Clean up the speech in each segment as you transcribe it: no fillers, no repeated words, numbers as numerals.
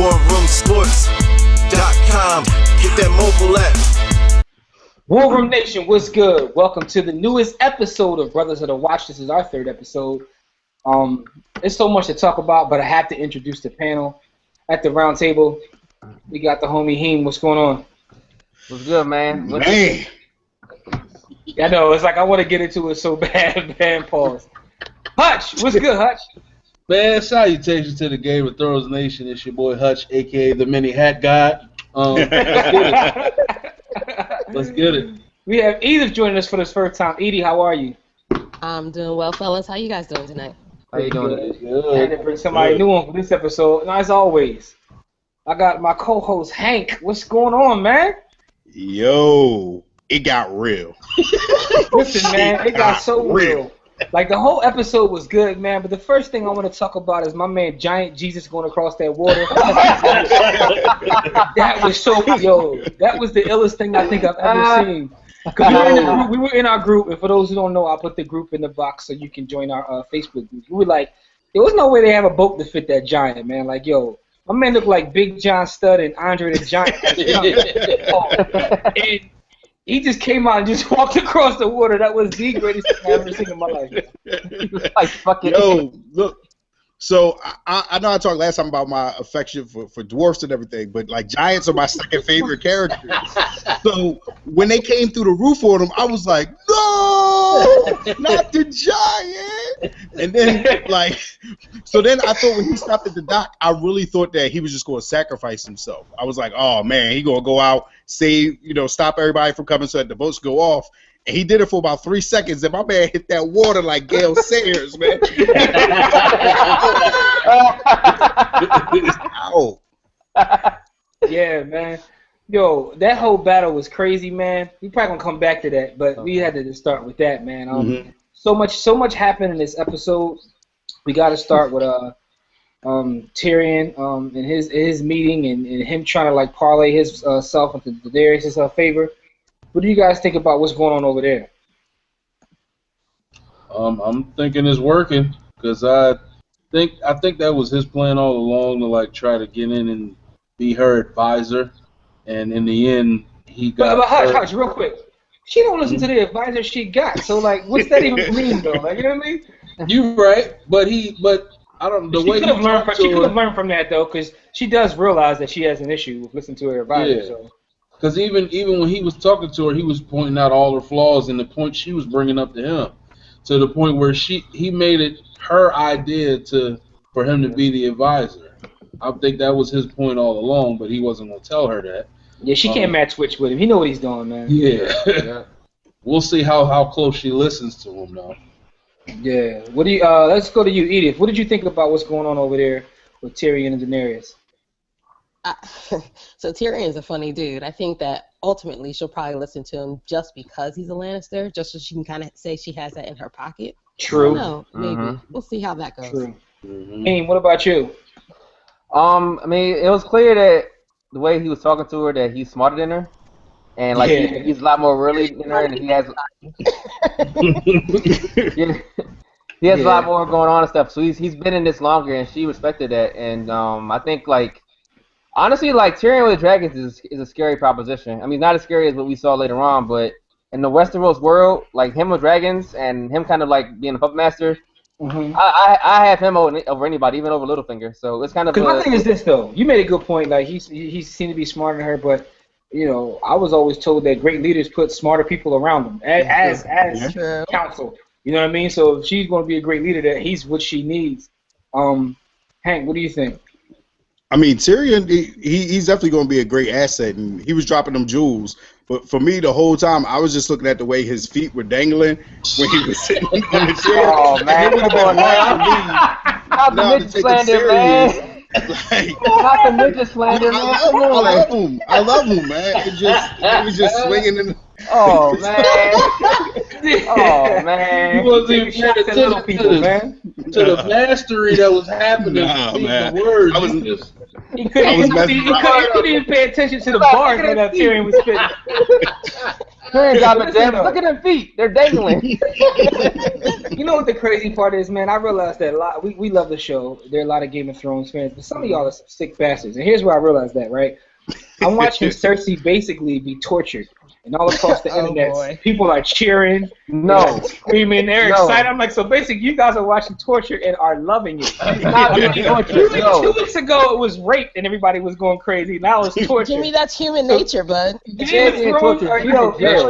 warroomsports.com. Get that mobile app. War Room Nation, what's good? Welcome to the newest episode of Brothers of the Watch. This is our third episode. There's so much to talk about, but I have to introduce the panel. At the round table, we got the homie Heem. What's going on? What's good, man? Man. I know, it's like I want to get into it so bad, man. Pause. Hutch, what's good, Hutch? Man, salutations to the Game of Thrones Nation. It's your boy Hutch, a.k.a. the Mini Hat God. Let's get it. Let's get it. We have Edith joining us for this first time. Edie, how are you? I'm doing well, fellas. How you guys doing tonight? How you doing? I had to bring somebody new on for this episode. And as always, I got my co-host Hank. What's going on, man? Yo, it got real. Listen, man, it got so real. Like, the whole episode was good, man, but the first thing I want to talk about is my man Giant Jesus going across that water. That was so, that was the illest thing I think I've ever seen. Because we were in our group, and for those who don't know, I'll put the group in the box so you can join our Facebook group. We were like, there was no way they have a boat to fit that giant, man. Like, yo, my man looked like Big John Studd and Andre the Giant. And he just came out and just walked across the water. That was the greatest thing I've ever seen in my life. Like, fucking. Yo, look. So I know I talked last time about my affection for dwarfs and everything, but like giants are my second favorite characters. So when they came through the roof on him, I was like, no, not the giant. And then so then I thought when he stopped at the dock, I really thought that he was just going to sacrifice himself. I was like, oh man, he gonna go out, save, stop everybody from coming so that the boats go off. And he did it for about 3 seconds, and my man hit that water like Gale Sayers, man. Ow. Yeah, man. Yo, that whole battle was crazy, man. We probably gonna come back to that, but we had to just start with that, man. So much happened in this episode. We got to start with Tyrion and his meeting and him trying to like parlay his self into Daenerys' favor. What do you guys think about what's going on over there? I'm thinking it's working because I think that was his plan all along to like try to get in and be her advisor, and in the end he got. But Hush, real quick. She don't listen to the advisor she got, so like, what's that even mean though? Like, you know what I mean? You're right, but I don't. She could have learned from that though, because she does realize that she has an issue with listening to her advisor. Yeah. So. Because even when he was talking to her, he was pointing out all her flaws and the point she was bringing up to him, to the point where he made it her idea for him to be the advisor. I think that was his point all along, but he wasn't going to tell her that. Yeah, she can't match switch with him. He know what he's doing, man. Yeah. We'll see how close she listens to him, though. Yeah. What do you? Let's go to you, Edith. What did you think about what's going on over there with Tyrion and Daenerys? So Tyrion's a funny dude. I think that ultimately she'll probably listen to him just because he's a Lannister, just so she can kind of say she has that in her pocket. True. No, maybe. We'll see how that goes. True. What about you? I mean, it was clear that the way he was talking to her, that he's smarter than her, and like he's a lot more worldly than her, and he has he has a lot more going on and stuff. So he's been in this longer, and she respected that. And I think like. Honestly, like, Tyrion with the Dragons is a scary proposition. I mean, not as scary as what we saw later on, but in the Westeros world, like, him with dragons and him kind of, like, being a puppet master, I have him over anybody, even over Littlefinger. So it's kind of. Because my thing is this, though. You made a good point. Like, he seemed to be smarter than her, but, I was always told that great leaders put smarter people around them as counsel. You know what I mean? So if she's going to be a great leader, that he's what she needs. Hank, what do you think? I mean, Tyrion, he's definitely going to be a great asset, and he was dropping them jewels. But for me, the whole time, I was just looking at the way his feet were dangling when he was sitting on the chair. Oh, man. Come on, man. Not the midget slander, man. Not the midget slander, man. I love him, man. He was just swinging in the... Oh, man. Oh, man. He wasn't even paying attention to the mastery that was happening. Man. The words. He couldn't even pay attention to the bars that Tyrion was spitting. Tyrion dropping gems. Look at them feet. They're dangling. You know what the crazy part is, man? I realized that a lot. We love the show. There are a lot of Game of Thrones fans, but some of y'all are some sick bastards. And here's where I realized that, right? I'm watching Cersei basically be tortured. And all across the internet, people are cheering, screaming, they're excited. I'm like, so basically, you guys are watching torture and are loving it. 2 weeks ago, it was rape and everybody was going crazy. Now it's torture. Jimmy, that's human nature, bud. That's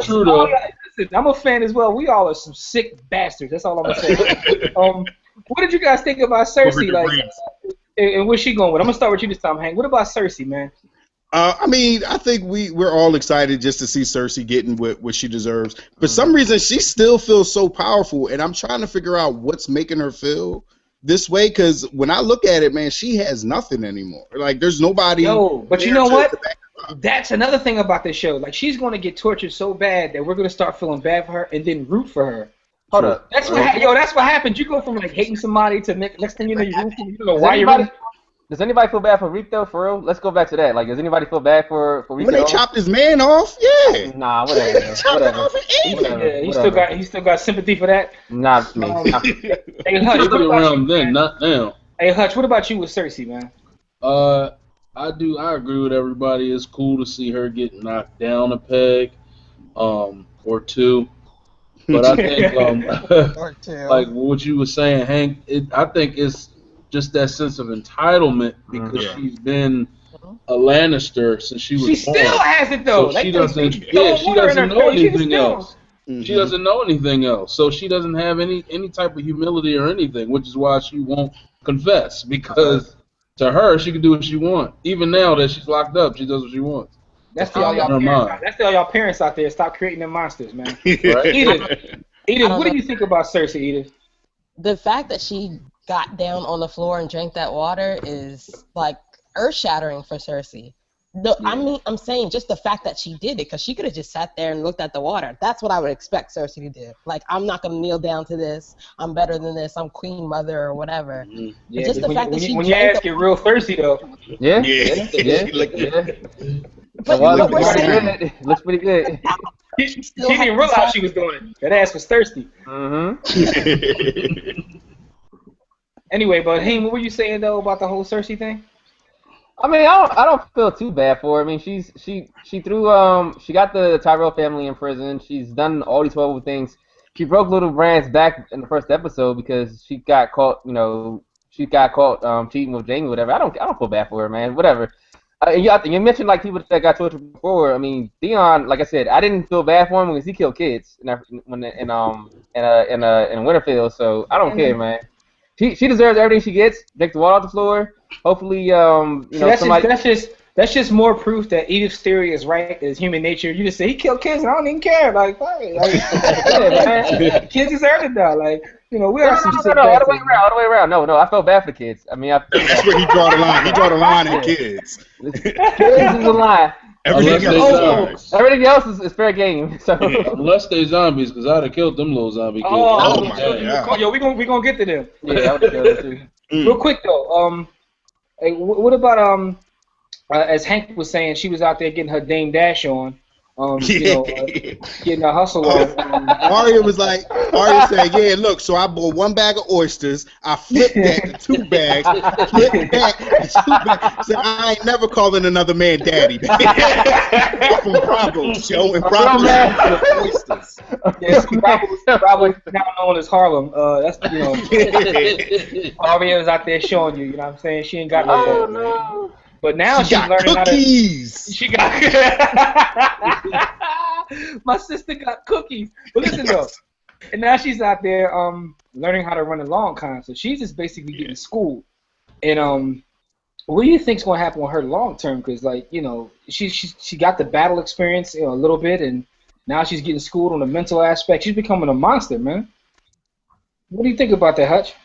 true, though. Listen, I'm a fan as well. We all are some sick bastards. That's all I'm gonna say. What did you guys think about Cersei? Like, and where's she going with? I'm gonna start with you this time, Hank. What about Cersei, man? I mean, I think we're all excited just to see Cersei getting what she deserves. For some reason, she still feels so powerful, and I'm trying to figure out what's making her feel this way. Because when I look at it, man, she has nothing anymore. Like, there's nobody. But you know what? That's another thing about this show. Like, she's going to get tortured so bad that we're going to start feeling bad for her and then root for her. Hold up. That's what happens. You go from like hating somebody to next thing you know, you root for them. You don't know why you're rooting. Does anybody feel bad for Reap though? For real? Let's go back to that. Like, does anybody feel bad for Reap? When they chopped his man off, yeah. Nah, whatever. He still got sympathy for that. Not me. Hey Hutch, what about you, then, not now. Hey Hutch, what about you with Cersei, man? I agree with everybody. It's cool to see her get knocked down a peg, or two. But I think, like what you were saying, Hank, I think it's just that sense of entitlement because she's been a Lannister since she was born. She still has it though. So she doesn't know anything else. She doesn't know anything else. So she doesn't have any type of humility or anything, which is why she won't confess, because to her she can do what she wants. Even now that she's locked up, she does what she wants. That's all y'all parents out there. Stop creating them monsters, man. Right? Edith, what do you think about Cersei, Edith? The fact that she got down on the floor and drank that water is like earth-shattering for Cersei. No, I mean, I'm saying just the fact that she did it, because she could have just sat there and looked at the water. That's what I would expect Cersei to do. Like, I'm not going to kneel down to this. I'm better than this. I'm queen mother or whatever. Yeah, just the fact that she when you ask, get real thirsty though. Yeah. But what we're saying, it looks pretty good. She didn't realize she was doing it. That ass was thirsty. Anyway, but Haim, what were you saying though about the whole Cersei thing? I mean, I don't feel too bad for her. I mean, she got the Tyrell family in prison. She's done all these horrible things. She broke Little Brand's back in the first episode because she got caught cheating with Jamie, whatever. I don't feel bad for her, man. Whatever. You mentioned like people that got tortured before. I mean, Theon, like I said, I didn't feel bad for him because he killed kids in Winterfell. So I don't care, man. She deserves everything she gets. Take the water off the floor. Hopefully, that's just more proof that Edith's theory is right. Is human nature. You just say he killed kids, and I don't even care. Like kids deserve it though. Like, you know, we are some sick all the way around. No, I felt bad for the kids. I mean, that's where he draw the line. He draw the line at kids. Kids is a line. Everything else is fair game. So unless they zombies, because I'd have killed them little zombie kids. Oh my God. Yo, we gonna get to them. Yeah, I would have killed them too. Real quick though, hey, what about as Hank was saying, she was out there getting her Dame Dash on. Getting a hustle on. Arya said, yeah, look, so I bought 1 bag of oysters, I flipped that to 2 bags, flipped back to 2 bags. Said, I ain't never calling another man daddy. From Bravo show, and Bravo oysters. Yes, Bravo now known as Harlem. That's, Arya was out there showing you, you know what I'm saying? She ain't got no. Oh, no. But now she's learning cookies. She got my sister got cookies. But listen though, and now she's out there learning how to run a long con. So she's just basically getting schooled. And what do you think's gonna happen with her long term? Because she got the battle experience a little bit, and now she's getting schooled on the mental aspect. She's becoming a monster, man. What do you think about that, Hutch?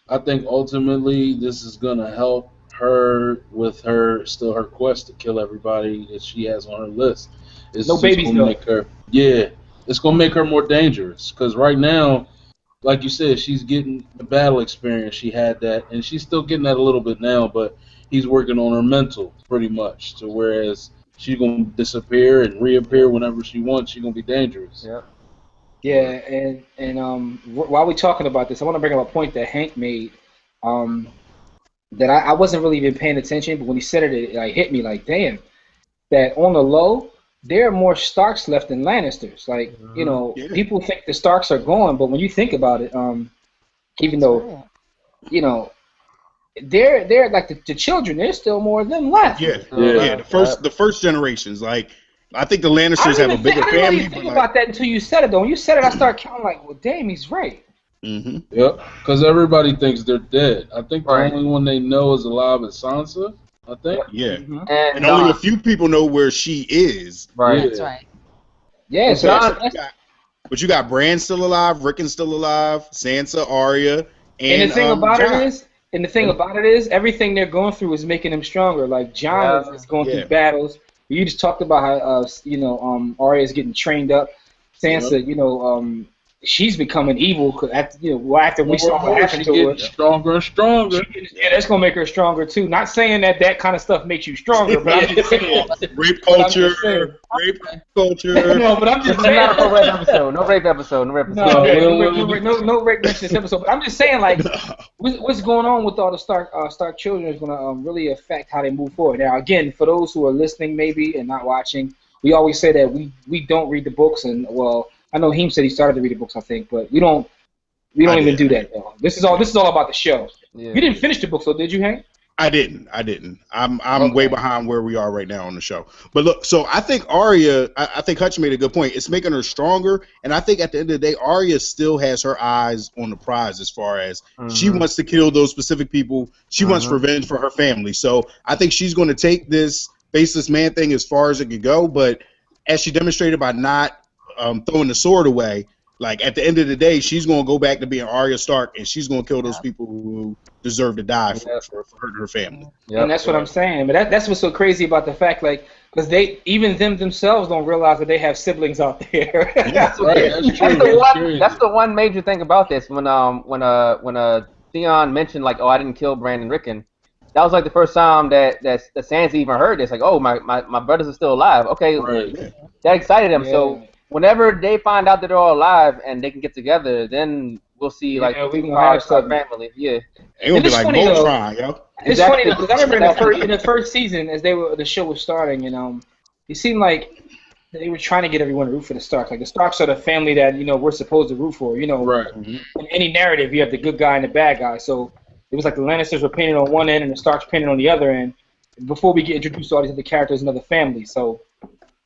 I think ultimately this is gonna help her with her quest to kill everybody that she has on her list. It's no babies though. It's gonna make her more dangerous, because right now, like you said, she's getting the battle experience. She had that, and she's still getting that a little bit now, but he's working on her mental pretty much. So whereas she's gonna disappear and reappear whenever she wants. She's gonna be dangerous. Yep. Yeah, and while we're talking about this, I want to bring up a point that Hank made. That I wasn't really even paying attention, but when he said it, it like hit me like, damn, that on the low, there are more Starks left than Lannisters. Like, you know, people think the Starks are gone, but when you think about it, even though, you know, they're like the children, there's still more of them left. Yeah. The first generations, like, I think the Lannisters have a bigger family. I didn't really think about that until you said it, though. When you said it, I started counting like, well, damn, he's right. Mm-hmm. Yep, because everybody thinks they're dead. I think the only one they know is alive is Sansa. I think. Yeah, and only a few people know where she is. Right. That's right. Yeah, but you got Bran still alive, Rickon's still alive, Sansa, Arya, and the thing about Jon. it is, everything they're going through is making them stronger. Like Jon is going through battles. You just talked about how Arya is getting trained up. Sansa, she's becoming evil after we saw what happened to her. Stronger and stronger. That's gonna make her stronger too. Not saying that kind of stuff makes you stronger, but I'm just saying. Rape culture. No, but I'm just saying. No rape episode. No rape mention this episode. But I'm just saying, like, what's going on with all the Stark children is gonna really affect how they move forward. Now, again, for those who are listening maybe and not watching, we always say that we don't read the books, and well, I know Heem said he started to read the books, I think, but we don't even do that though. This is all about the show. Yeah. You didn't finish the book, so did you, Hank? I didn't. I'm way behind where we are right now on the show. But look, so I think Arya, I think Hutch made a good point. It's making her stronger, and I think at the end of the day, Arya still has her eyes on the prize as far as she wants to kill those specific people. She wants revenge for her family. So I think she's going to take this faceless man thing as far as it could go. But as she demonstrated by not throwing the sword away, like at the end of the day, she's going to go back to being Arya Stark, and she's going to kill those people who deserve to die for hurting her family. Yep. And that's what I'm saying. But that's what's so crazy about the fact, like, because themselves don't realize that they have siblings out there. That's the one major thing about this. When Theon mentioned like, oh, I didn't kill Brandon Rickon, that was like the first time that Sansa even heard this. Like, oh, my brothers are still alive. Okay, that excited them. Yeah. So whenever they find out that they're all alive and they can get together, then we'll see like we can have some family. Yeah, it's gonna be like Voltron, yo. It's funny because I remember in the first season, as the show was starting, and it seemed like they were trying to get everyone to root for the Starks. Like the Starks are the family that we're supposed to root for. Right. In any narrative, you have the good guy and the bad guy. So it was like the Lannisters were painted on one end and the Starks painted on the other end. Before we get introduced to all these other characters and other families, so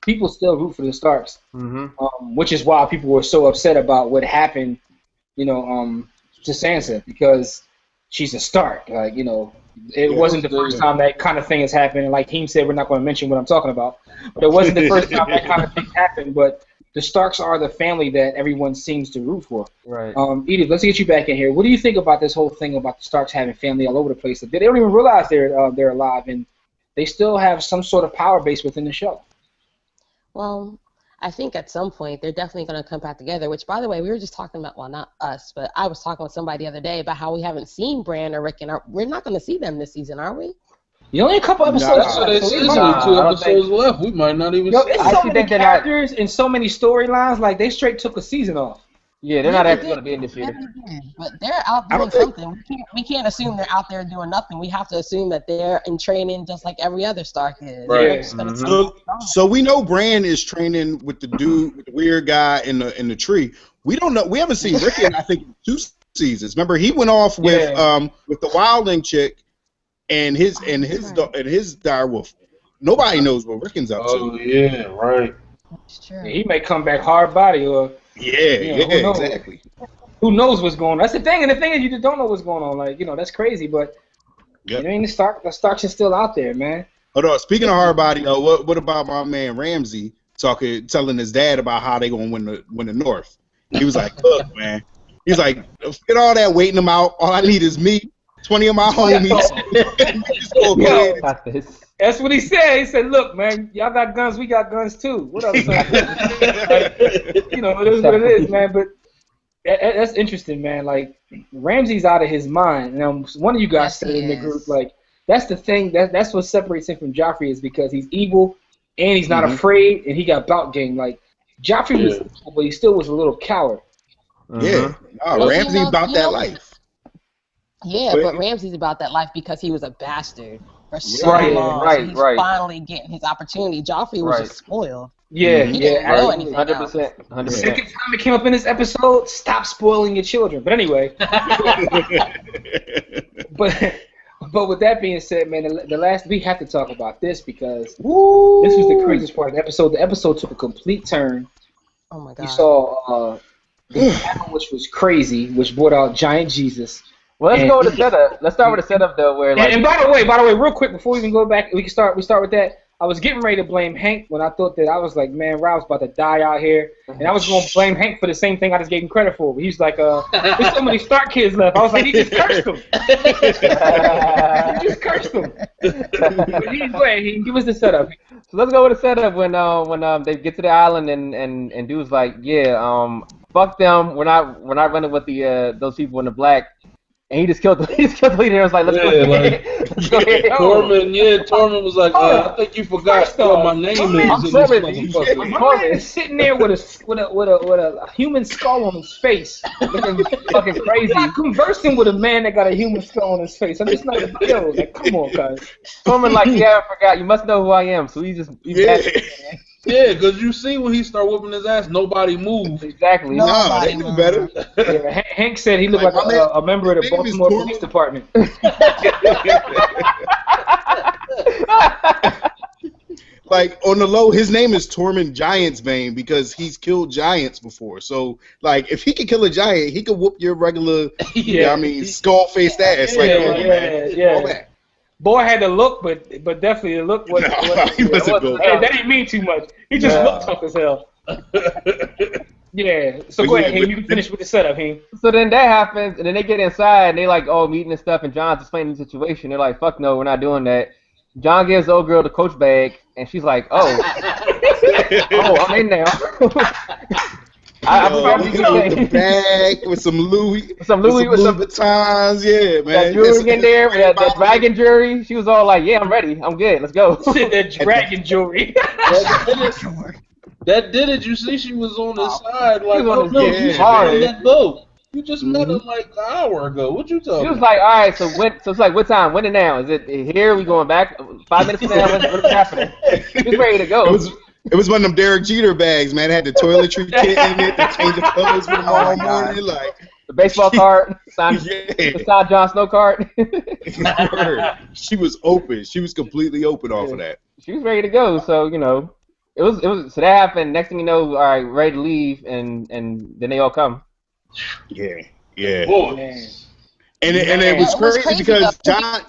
people still root for the Starks, which is why people were so upset about what happened, to Sansa, because she's a Stark. Like, it wasn't the first time that kind of thing has happened. And like Heem said, we're not going to mention what I'm talking about, but it wasn't the first time that kind of thing happened. But the Starks are the family that everyone seems to root for. Right. Edith, let's get you back in here. What do you think about this whole thing about the Starks having family all over the place? They don't even realize they're alive, and they still have some sort of power base within the show. Well, I think at some point they're definitely going to come back together, which, by the way, we were just talking about, well, not us, but I was talking with somebody the other day about how we haven't seen Bran or Rickon. We're not going to see them this season, are we? Only a couple episodes. There's only 2 episodes left. We might not even see it's so many characters and so many storylines, like they straight took a season off. Yeah, they're not actually going to be in this year. But they're out doing something. We can't assume they're out there doing nothing. We have to assume that they're in training just like every other Stark is. Right. So we know Bran is training with the dude, with the weird guy in the tree. We don't know. We haven't seen Rickon, I think, 2 seasons. Remember, he went off with the wildling chick and his direwolf. Nobody knows what Rickon's up to. Oh yeah, right. That's true. He may come back hard body or. Yeah, exactly. Who knows what's going on? That's the thing, and the thing is, you just don't know what's going on. Like, that's crazy, but the Starks are still out there, man. Hold on. Speaking of hard body, what about my man Ramsay telling his dad about how they gonna win the North? He was like, "Look, man," he's like, "Forget all that waiting them out. All I need is me, 20 of my homies." We just go ahead. That's what he said. He said, "Look, man, y'all got guns, we got guns too. What up, son?" It is what it is, man. But that's interesting, man. Like Ramsay's out of his mind. One of you guys said in the group, like that's the thing. That's what separates him from Joffrey is because he's evil, and he's not afraid, and he got bout game. Like Joffrey was, but he still was a little coward. Yeah, Ramsey about that life. Yeah, but Ramsey's about that life because he was a bastard for so long. Right, so he's finally getting his opportunity. Joffrey was just spoiled. Yeah, he didn't know anything 100%. 100%. Second time it came up in this episode, stop spoiling your children. But anyway, but with that being said, man, the last we have to talk about this because this was the craziest part of the episode. The episode took a complete turn. Oh my God! We saw the battle, which was crazy, which brought out Giant Jesus. Well, let's go with the setup. Let's start with the setup though, where like. And by the way, real quick before we even go back, we start with that. I was getting ready to blame Hank when I thought that I was like, man, Rob's about to die out here, and I was going to blame Hank for the same thing I just gave him credit for. He's like, there's so many Stark kids left. I was like, he just cursed them. He just cursed them. Go ahead, he give us the setup. So let's go with the setup when they get to the island and dude's like, yeah, fuck them. We're not running with the those people in the black. And he just killed the leader. I was like, let's go ahead. Let's go ahead. Tormund was like, I think you forgot what my name is. My man is sitting there with a human skull on his face, looking fucking crazy. I'm not conversing with a man that got a human skull on his face. I'm just not a deal. Like, come on, guys. Tormund like, I forgot. You must know who I am. So he's Yeah, because you see when he start whooping his ass, nobody moved. Exactly. No, they knew better. Yeah, Hank said he looked like a member of the Baltimore Police Department. Like, on the low, his name is Tormund Giantsbane because he's killed giants before. So, like, if he could kill a giant, he could whoop your regular, skull-faced ass. Yeah. Boy had the look, but definitely the look was. He wasn't good. Hey, that didn't mean too much. He just looked tough as hell. Yeah. So go ahead, Hing. You can finish with the setup, Hing. So then that happens, and then they get inside, and they like, meeting and stuff, and John's explaining the situation. They're like, fuck no, we're not doing that. John gives the old girl the coach bag, and she's like, I'm in now. I the bag with some Louis Vuittons, man. That jewelry in there, that dragon jewelry. She was all like, "Yeah, I'm ready. I'm good. Let's go." That dragon jewelry. That did it. You see, she was on the side, like, she's hard. That boat. You just met him like an hour ago. What you talking? She was like, "All right, so it's like, what time? When and now? Is it here? We going back? 5 minutes from now? What's happening?" She's ready to go. It was one of them Derek Jeter bags, man. It had the toiletry kit in it, to change the clothes for tomorrow morning, like the baseball card, signed Jon Snow card. She was open. She was completely open off of that. She was ready to go. So it was. So that happened. Next thing you know, all right, ready to leave, and then they all come. Yeah. Oh, man. And it was crazy because John.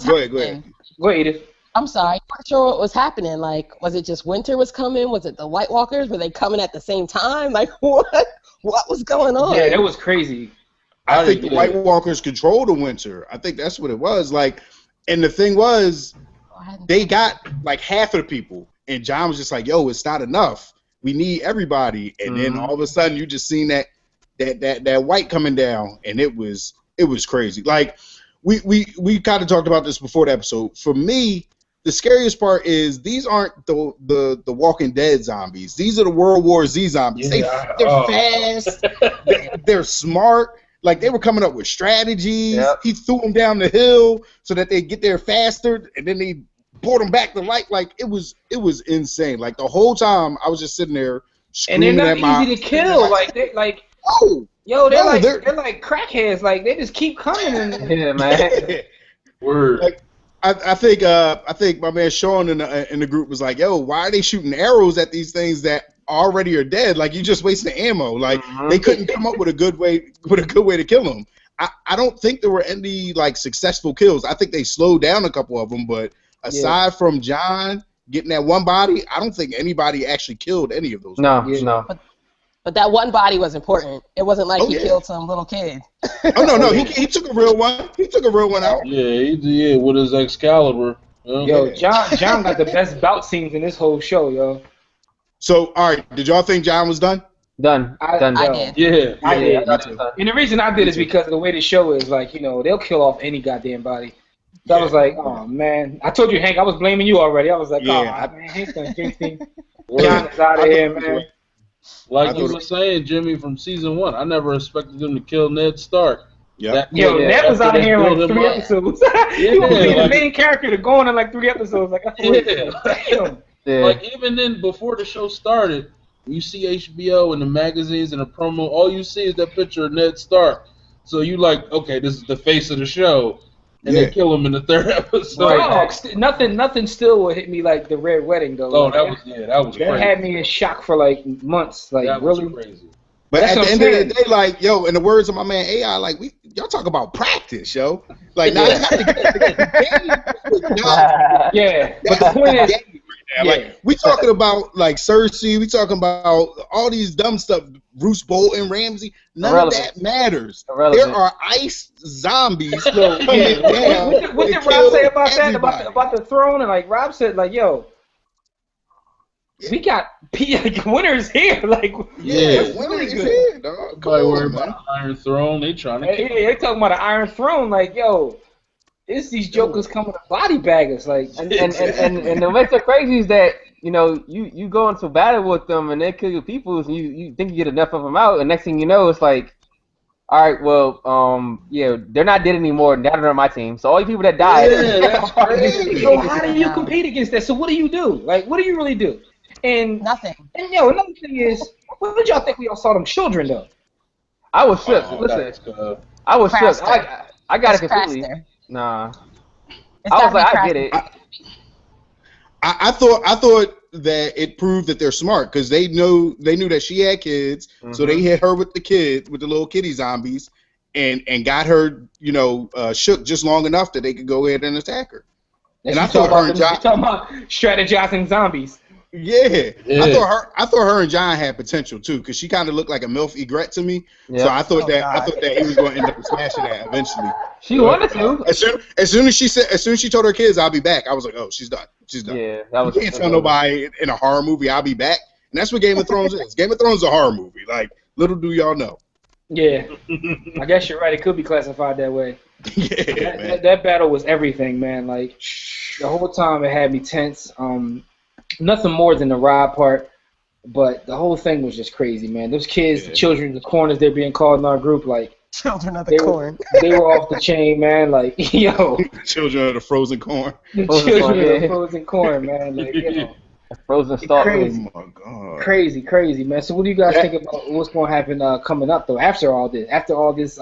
Go ahead. Go ahead, Edith. I'm sorry, I'm not sure what was happening. Like, was it just winter was coming? Was it the White Walkers? Were they coming at the same time? Like, what was going on? Yeah, it was crazy. I think the White Walkers controlled the winter. I think that's what it was. Like, and the thing was, they got like half of the people, and John was just like, "Yo, it's not enough. We need everybody." And then all of a sudden, you just seen that white coming down, and it was crazy. Like, we kind of talked about this before the episode. For me, the scariest part is these aren't the Walking Dead zombies. These are the World War Z zombies. Yeah. They're fast. They're smart. Like, they were coming up with strategies. Yep. He threw them down the hill so that they get there faster, and then they brought them back to life. Like, it was insane. Like, the whole time I was just sitting there screaming at and they're not easy to kill. They're like crackheads. Like, they just keep coming. Yeah, man. Word. Like, I think my man Sean in the group was like, "Yo, why are they shooting arrows at these things that already are dead? Like, you just wasting ammo. Like, they couldn't come up with a good way to kill them." I don't think there were any like successful kills. I think they slowed down a couple of them, but aside from John getting that one body, I don't think anybody actually killed any of those. No. But that one body was important. It wasn't like he killed some little kid. No. He took a real one. He took a real one out. Yeah, he did with his Excalibur. Yo, John got the best bout scenes in this whole show, yo. So, all right, did y'all think John was done? Done. I did. Yeah. I did. And the reason I did is because of the way the show is, like, they'll kill off any goddamn body. So I was like, oh man. I told you, Hank, I was blaming you already. I was like, Yeah. oh man, Hank's done jinxed him. John is out of here, man. Like you were saying, Jimmy, from season 1, I never expected them to kill Ned Stark. Yeah. Yo, Ned was out of here in like 3 episodes. He was the main character to go on in like 3 episodes. Like, damn. Like even then, before the show started, you see HBO and the magazines and the promo. All you see is that picture of Ned Stark. So you like, okay, this is the face of the show, and they kill him in the 3rd episode. Right. Nothing still will hit me like the Red Wedding though. Oh, that was crazy. That had me in shock for like months. Like that really was crazy. But at the end of the day, like, yo, in the words of my man AI, like, y'all talk about practice, yo. Like, now you have to get the game. Yeah, but the point is, like, we talking about, like, Cersei, we talking about all these dumb stuff, Bruce Bolton, Ramsay, none of that matters. There are ice zombies coming down. What did Rob say about that, about the throne? And, like, Rob said, like, yo, we got winners here. Like, winners here, dog. Come on, worry about the Iron Throne. They trying to. They talking about the Iron Throne. Like, yo, it's these jokers coming to body bag us. Like, and what makes it crazy is that you go into battle with them and they kill your peoples and you think you get enough of them out, and next thing you know it's like, all right, well, they're not dead anymore. Now they're on my team. So all you people that died. That's crazy. So how do you compete against that? So what do you do? Like, what do you really do? And nothing. And another thing is, what did y'all think we all saw them children though? I was shook. Listen, I was shook. I got it completely. Nah. I was like, I get it. I thought that it proved that they're smart because they knew that she had kids, so they hit her with the little kitty zombies, and got her, shook just long enough that they could go ahead and attack her. And I thought her and John talking about strategizing zombies. Yeah. I thought her and John had potential too, because she kind of looked like a MILF egret to me. Yep. So I thought that he was going to end up smashing that eventually. She wanted to. As soon as she told her kids, "I'll be back," I was like, "Oh, she's done. She's done." Yeah, that was. You can't tell nobody in a horror movie, "I'll be back," and that's what Game of Thrones is. Game of Thrones is a horror movie. Like, little do y'all know. Yeah, I guess you're right. It could be classified that way. Yeah, that battle was everything, man. Like the whole time it had me tense. Nothing more than the Rob part, but the whole thing was just crazy, man. Those kids, the children, the corners, they're being called in our group, like children of the corn. They were off the chain, man. Like, yo, children of the frozen corn. The children of the frozen corn, man. Like, frozen stalk. Oh my god. Crazy, man. So, what do you guys think about what's going to happen coming up though? After all this,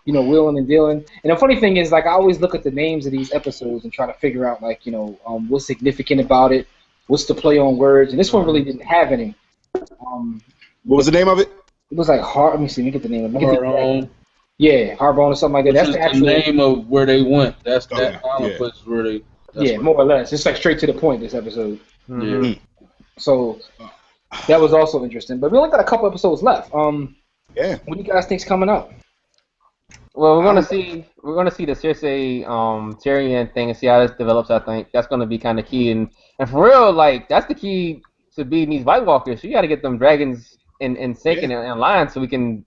wheeling and dealing. And the funny thing is, like, I always look at the names of these episodes and try to figure out, like, what's significant about it. What's the play on words? And this one really didn't have any. What was the name of it? It was like Let me see. Let me get the name of it. Harbone. Yeah, Harbone or something like that. That's the actual name of where they went. That's that place where they. Yeah, more or less. It's like straight to the point. This episode. Mm-hmm. Yeah. So that was also interesting. But we only got a couple episodes left. Yeah. What do you guys think's coming up? Well, we're gonna see the Cersei Tyrion thing and see how this develops. I think that's gonna be kind of key, and for real, like that's the key to beating these White Walkers. You got to get them dragons in sync and in line so we can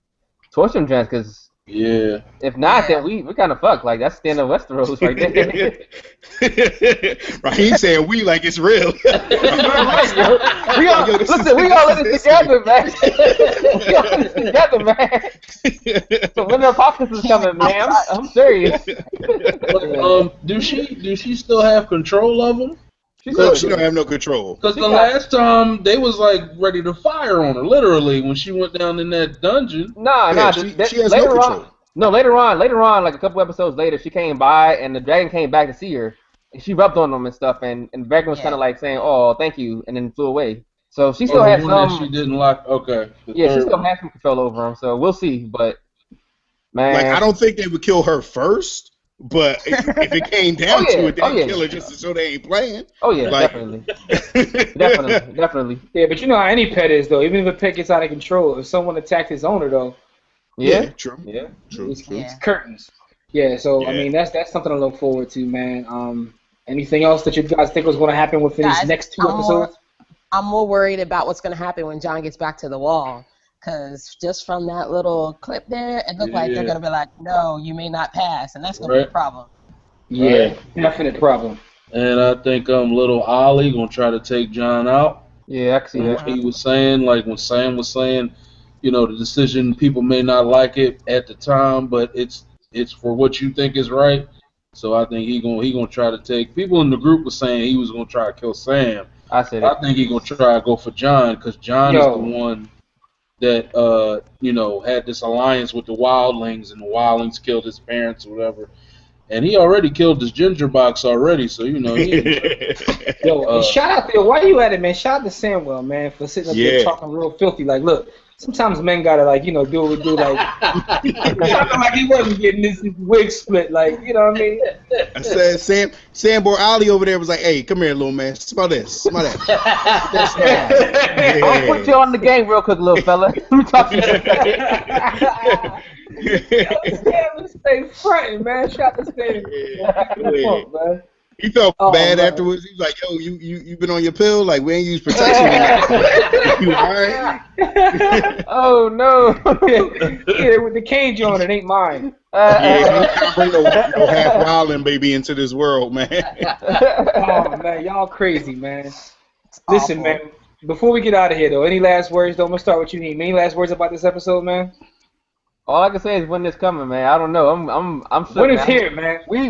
torch them, dragons. Because if not, then we kind of fucked. Like that's the end of Westeros right there. Right, he's saying we like it's real. We all in this together, man. We all in this together, man. So when the apocalypse is coming, man, I'm serious. Do she still have control of them? She don't have no control. Because the last time they was like ready to fire on her, literally, when she went down in that dungeon. She has no control. Later on, like a couple episodes later, she came by and the dragon came back to see her. And she rubbed on them and stuff, and the dragon was kind of like saying, "Oh, thank you," and then flew away. So she still has some. That she didn't like. Okay. Yeah, she still has some control over them. So we'll see. But man, like I don't think they would kill her first. But if it came down to it, they'd kill her just to show they ain't playing. Oh yeah, definitely. definitely. Yeah, but you know how any pet is though. Even if a pet gets out of control, if someone attacked his owner though. Yeah, true. Yeah, true. It's curtains. Yeah, so I mean that's something to look forward to, man. Anything else that you guys think was going to happen within these next 2 episodes? I'm more worried about what's going to happen when John gets back to the wall. Because just from that little clip there, it looked like they're going to be like, no, you may not pass. And that's going to be a problem. Yeah, definite problem. And I think little Ollie gonna try to take John out. Yeah, I can see And that. what he was saying, like when Sam was saying, the decision, people may not like it at the time, but it's for what you think is right. So I think he gonna try to take. People in the group was saying he was gonna try to kill Sam. I said I it. think he gonna try to go for John because John is the one that had this alliance with the Wildlings, and the Wildlings killed his parents or whatever. And he already killed his ginger box already, so he Yo, shout out there. Why you at it, man? Shout out to Samwell, man, for sitting up there talking real filthy. Like, look, sometimes men gotta do what we do. Like, talking like he wasn't getting this wig split. Like, you know what I mean? I said Sam Ali over there was like, "Hey, come here, little man. Smell this. Smell that." I'll put you on the game real quick, little fella. Let me talk to you. Let's stay fronting, man. Shout out to Stan. Man. He felt bad afterwards. He was like, "Yo, you been on your pill? Like, we ain't use protection." You all right? Oh no! Yeah, with the cane joint, it ain't mine. You can't bring no half wilding baby into this world, man. Oh man, y'all crazy, man. Listen, man. Before we get out of here, though, any last words? Though, I'm gonna start with you, Neem. Any last words about this episode, man? All I can say is when it's coming, man. I don't know. I'm sure. When it's here, man. We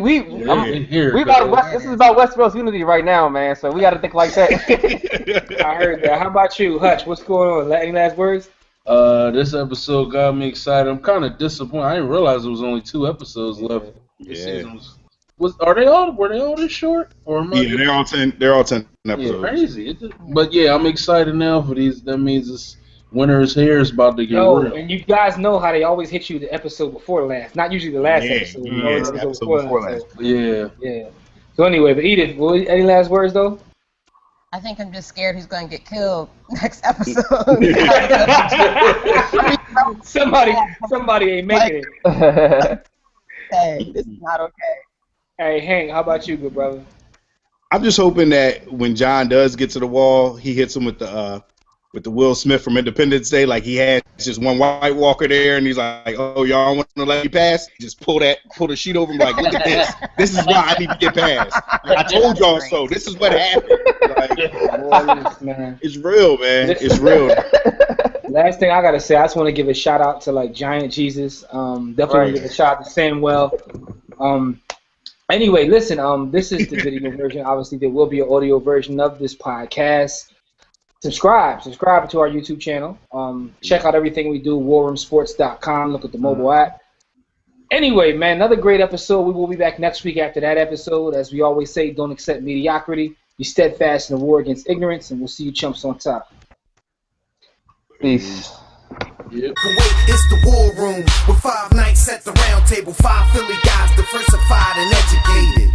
about this is about Westeros unity right now, man. So we got to think like that. I heard that. How about you, Hutch? What's going on? Any last words? This episode got me excited. I'm kind of disappointed. I didn't realize there was only 2 episodes left. This season were they all this short? Or they're all 10. They're all 10 episodes. Yeah, crazy. But yeah, I'm excited now for these. That means it's. Winter is here. It's about to get real. And you guys know how they always hit you the episode before the last. Not usually the last episode. The episode before last. Yeah. So anyway, but Edith, any last words though? I think I'm just scared he's going to get killed next episode. somebody ain't making it. Hey, this is not okay. Hey, Hank, how about you, good brother? I'm just hoping that when John does get to the wall, he hits him with the Will Smith from Independence Day, like he had just one White Walker there, and he's like, "Oh, y'all want to let me pass?" Just pull the sheet over him, like, "Look at this. This is why I need to get past. I told y'all so. This is what happened." Like, man. It's real, man. It's real. Last thing I gotta say, I just want to give a shout out to like Giant Jesus. Definitely want to give a shout out to Samwell. Anyway, listen. This is the video version. Obviously, there will be an audio version of this podcast. Subscribe to our YouTube channel. Check out everything we do, warroomsports.com. Look at the mobile app. Anyway, man, another great episode. We will be back next week after that episode. As we always say, don't accept mediocrity. Be steadfast in the war against ignorance, and we'll see you chumps on top. Peace. Yep. It's the war room with 5 nights at the round table. 5 Philly guys diversified and educated.